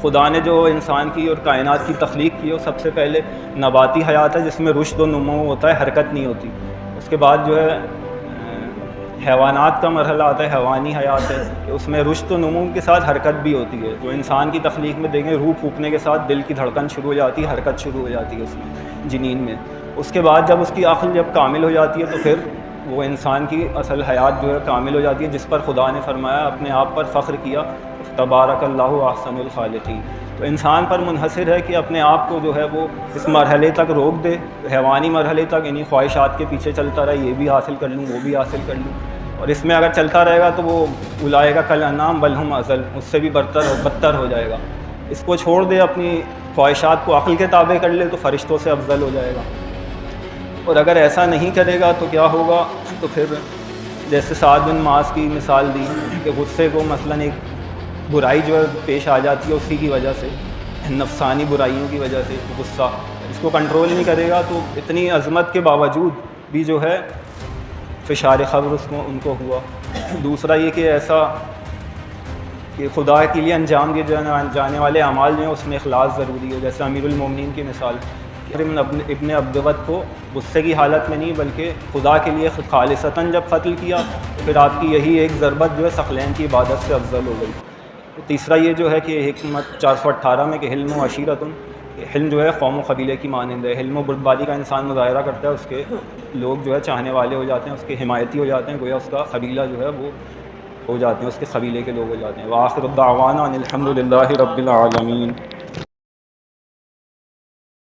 خدا نے جو انسان کی اور کائنات کی تخلیق کی ہے وہ سب سے پہلے نباتی حیات ہے جس میں رشد و نمو ہوتا ہے، حرکت نہیں ہوتی. اس کے بعد جو ہے حیوانات کا مرحلہ آتا ہے، حیوانی حیات ہے کہ اس میں رشد و نمو کے ساتھ حرکت بھی ہوتی ہے. جو انسان کی تخلیق میں دیکھیں روح پھونکنے کے ساتھ دل کی دھڑکن شروع ہو جاتی ہے، حرکت شروع ہو جاتی ہے اس میں جنین میں. اس کے بعد جب اس کی عقل جب کامل ہو جاتی ہے تو پھر وہ انسان کی اصل حیات جو ہے کامل ہو جاتی ہے، جس پر خدا نے فرمایا اپنے آپ پر فخر کیا تبارک اللہ احسن الخالقین. تو انسان پر منحصر ہے کہ اپنے آپ کو جو ہے وہ اس مرحلے تک روک دے، حیوانی مرحلے تک، یعنی خواہشات کے پیچھے چلتا رہے، یہ بھی حاصل کر لوں وہ بھی حاصل کر لوں. اور اس میں اگر چلتا رہے گا تو وہ اولئک کالانعام بل ہم اضل، اس سے بھی برتر اور بدتر ہو جائے گا. اس کو چھوڑ دے، اپنی خواہشات کو عقل کے تابع کر لے تو فرشتوں سے افضل ہو جائے گا. اور اگر ایسا نہیں کرے گا تو کیا ہوگا؟ تو پھر جیسے سعد بن معاذ کی مثال دی کہ غصے کو مثلاً ایک برائی جو ہے پیش آ جاتی ہے اسی کی وجہ سے، نفسانی برائیوں کی وجہ سے غصہ، اس کو کنٹرول نہیں کرے گا تو اتنی عظمت کے باوجود بھی جو ہے فشار خبر ان کو ہوا. دوسرا یہ کہ ایسا کہ خدا کے لیے انجام دیے جانے والے اعمال جو ہیں اس میں اخلاص ضروری ہے. جیسے امیر المومنین کی مثال، ابن عبدوت کو غصے کی حالت میں نہیں بلکہ خدا کے لیے خالصتاً جب قتل کیا تو پھر آپ کی یہی ایک ضربت جو ہے ثقلین کی عبادت سے افضل ہو گئی. تیسرا یہ جو ہے کہ حکمت 418 میں کہ حلم و عشیرتن، حلم جو ہے قوم و قبیلے کی مانند ہے. حلم و بردباری کا انسان مظاہرہ کرتا ہے، اس کے لوگ جو ہے چاہنے والے ہو جاتے ہیں، اس کے حمایتی ہو جاتے ہیں، گویا اس کا قبیلہ جو ہے وہ ہو جاتے ہیں، اس کے قبیلے کے لوگ ہو جاتے ہیں. وآخر الدعوانا ان الحمد للہ رب العالمین.